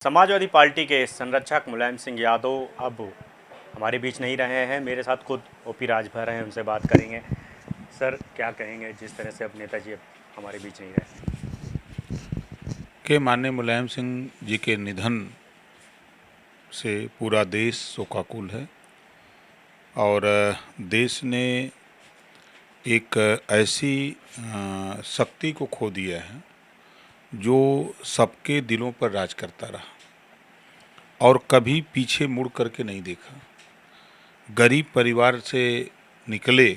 Samajwadi party के संरक्षक मुलायम सिंह यादव अब हमारे बीच नहीं रहे हैं। मेरे साथ खुद ओपी राजभर हैं, उनसे बात करेंगे। सर, क्या कहेंगे जिस तरह से अब नेताजी अब हमारे बीच नहीं रहे? के माननीय मुलायम सिंह जी के निधन से पूरा देश शोकाकुल है और देश ने एक ऐसी शक्ति को खो दिया है जो सबके दिलों पर राज करता रहा और कभी पीछे मुड़ करके नहीं देखा। गरीब परिवार से निकले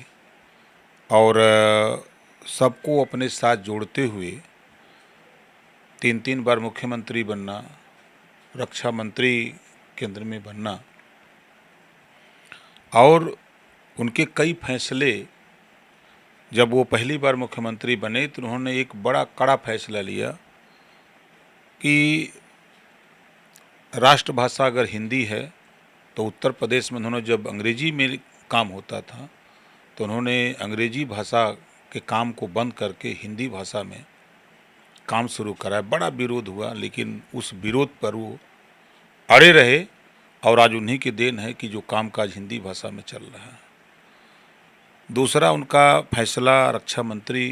और सबको अपने साथ जोड़ते हुए 3 बार मुख्यमंत्री बनना, रक्षा मंत्री केंद्र में बनना और उनके कई फैसले, जब वो पहली बार मुख्यमंत्री बने तो उन्होंने एक बड़ा कड़ा फैसला लिया कि राष्ट्रभाषा अगर हिंदी है तो उत्तर प्रदेश में उन्होंने जब अंग्रेजी में काम होता था तो उन्होंने अंग्रेजी भाषा के काम को बंद करके हिंदी भाषा में काम शुरू कराया। बड़ा विरोध हुआ, लेकिन उस विरोध पर वो अड़े रहे और आज उन्हीं की देन है कि जो कामकाज हिंदी भाषा में चल रहा है। दूसरा, उनका फैसला रक्षा मंत्री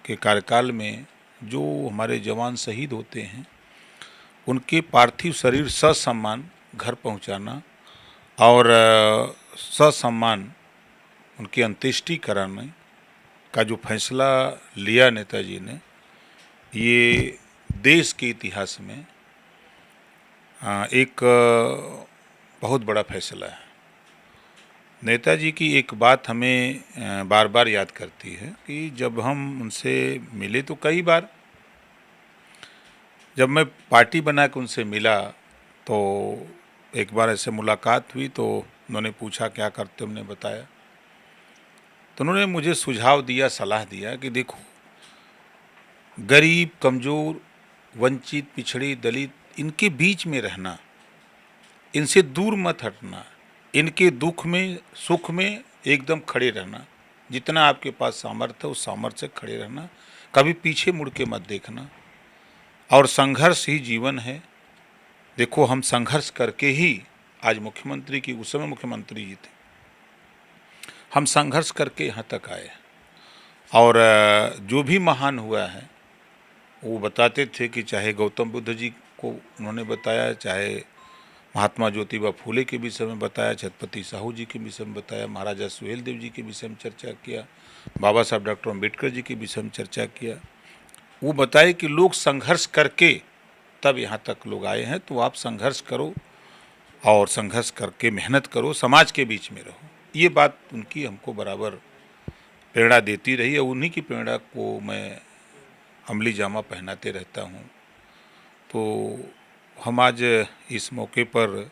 के कार्यकाल में जो हमारे जवान शहीद होते हैं उनके पार्थिव शरीर ससम्मान घर पहुंचाना और ससम्मान उनकी अंत्येष्टि कराने का जो फैसला लिया नेताजी ने, ये देश के इतिहास में एक बहुत बड़ा फैसला है। नेताजी की एक बात हमें बार बार याद करती है कि जब हम उनसे मिले तो कई बार, जब मैं पार्टी बना के उनसे मिला तो एक बार ऐसे मुलाकात हुई तो उन्होंने पूछा क्या करते, हमने बताया तो उन्होंने मुझे सुझाव दिया, सलाह दिया कि देखो, गरीब, कमज़ोर, वंचित, पिछड़ी, दलित, इनके बीच में रहना, इनसे दूर मत हटना, इनके दुख में सुख में एकदम खड़े रहना, जितना आपके पास सामर्थ्य है उस सामर्थ्य से खड़े रहना, कभी पीछे मुड़ के मत देखना और संघर्ष ही जीवन है। देखो, हम संघर्ष करके ही आज मुख्यमंत्री की, उस समय मुख्यमंत्री जी थे, हम संघर्ष करके यहाँ तक आए और जो भी महान हुआ है वो बताते थे कि चाहे गौतम बुद्ध जी को उन्होंने बताया, चाहे महात्मा ज्योतिबा फूले के विषय में बताया, छत्रपति साहू जी के विषय में बताया, महाराजा सुहेल देव जी के विषय में चर्चा किया, बाबा साहब डॉक्टर अम्बेडकर जी के विषय में चर्चा किया। वो बताए कि लोग संघर्ष करके तब यहाँ तक लोग आए हैं, तो आप संघर्ष करो और संघर्ष करके मेहनत करो, समाज के बीच में रहो। ये बात उनकी हमको बराबर प्रेरणा देती रही है। उन्हीं की प्रेरणा को मैं अमली जामा पहनाते रहता हूँ। तो हम आज इस मौके पर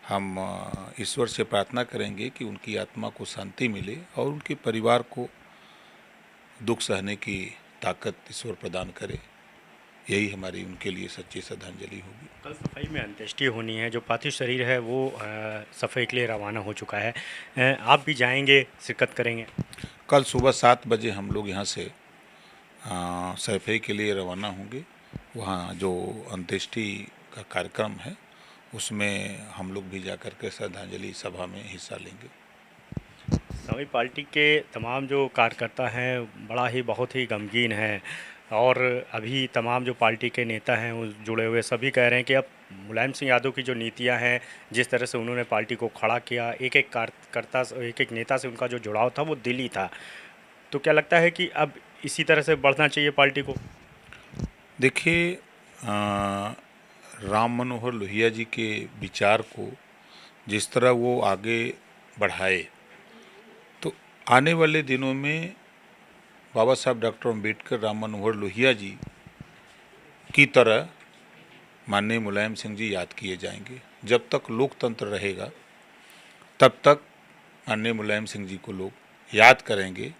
हम ईश्वर से प्रार्थना करेंगे कि उनकी आत्मा को शांति मिले और उनके परिवार को दुख सहने की ताकत ईश्वर प्रदान करे। यही हमारी उनके लिए सच्ची श्रद्धांजलि होगी। कल सफाई में अंत्येष्टि होनी है, जो पार्थिव शरीर है वो सफाई के लिए रवाना हो चुका है। आप भी जाएंगे, शिरकत करेंगे? कल सुबह 7 बजे हम लोग यहाँ से सफाई के लिए रवाना होंगे। वहाँ जो अंत्येष्टि का कार्यक्रम है उसमें हम लोग भी जाकर के श्रद्धांजलि सभा में हिस्सा लेंगे। समाजवादी पार्टी के तमाम जो कार्यकर्ता हैं बहुत ही गमगीन हैं और अभी तमाम जो पार्टी के नेता हैं वो जुड़े हुए सभी कह रहे हैं कि अब मुलायम सिंह यादव की जो नीतियां हैं, जिस तरह से उन्होंने पार्टी को खड़ा किया, एक एक कार्यकर्ता, एक एक नेता से उनका जो जुड़ाव था वो दिली था। तो क्या लगता है कि अब इसी तरह से बढ़ना चाहिए पार्टी को? देखिए, राम मनोहर लोहिया जी के विचार को जिस तरह वो आगे बढ़ाए, तो आने वाले दिनों में बाबा साहब डॉक्टर अम्बेडकर, राम मनोहर लोहिया जी की तरह माननीय मुलायम सिंह जी याद किए जाएंगे। जब तक लोकतंत्र रहेगा तब तक माननीय मुलायम सिंह जी को लोग याद करेंगे।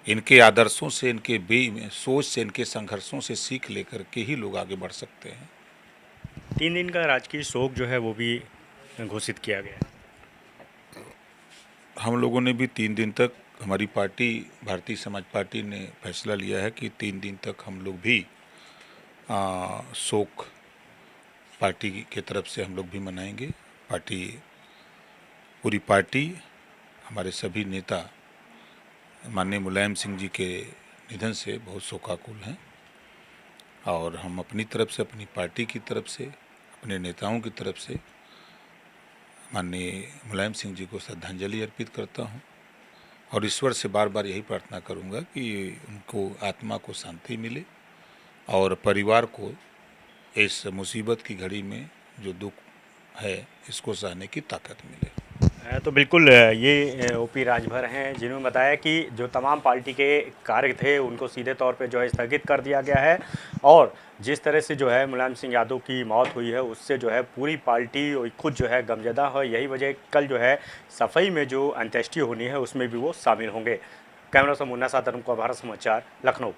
इनके आदर्शों से, इनके सोच से, इनके संघर्षों से सीख लेकर के ही लोग आगे बढ़ सकते हैं। 3 दिन का राजकीय शोक जो है वो भी घोषित किया गया है। हम लोगों ने भी 3 दिन तक, हमारी पार्टी भारतीय समाज पार्टी ने फैसला लिया है कि 3 दिन तक हम लोग भी शोक पार्टी के तरफ से हम लोग भी मनाएंगे। पूरी पार्टी, हमारे सभी नेता माननीय मुलायम सिंह जी के निधन से बहुत शोकाकुल हैं और हम अपनी तरफ से, अपनी पार्टी की तरफ से, अपने नेताओं की तरफ से माननीय मुलायम सिंह जी को श्रद्धांजलि अर्पित करता हूं और ईश्वर से बार बार यही प्रार्थना करूंगा कि उनको आत्मा को शांति मिले और परिवार को इस मुसीबत की घड़ी में जो दुख है इसको सहने की ताकत मिले। तो बिल्कुल ये ओपी राजभर हैं जिन्होंने बताया कि जो तमाम पार्टी के कार्य थे उनको सीधे तौर पे जो है स्थगित कर दिया गया है और जिस तरह से जो है मुलायम सिंह यादव की मौत हुई है उससे जो है पूरी पार्टी और खुद जो है गमजदा है। यही वजह कल जो है सफाई में जो अंत्येष्टि होनी है उसमें भी वो शामिल होंगे। कैमरा से मुन्ना साथ, भारत समाचार, लखनऊ।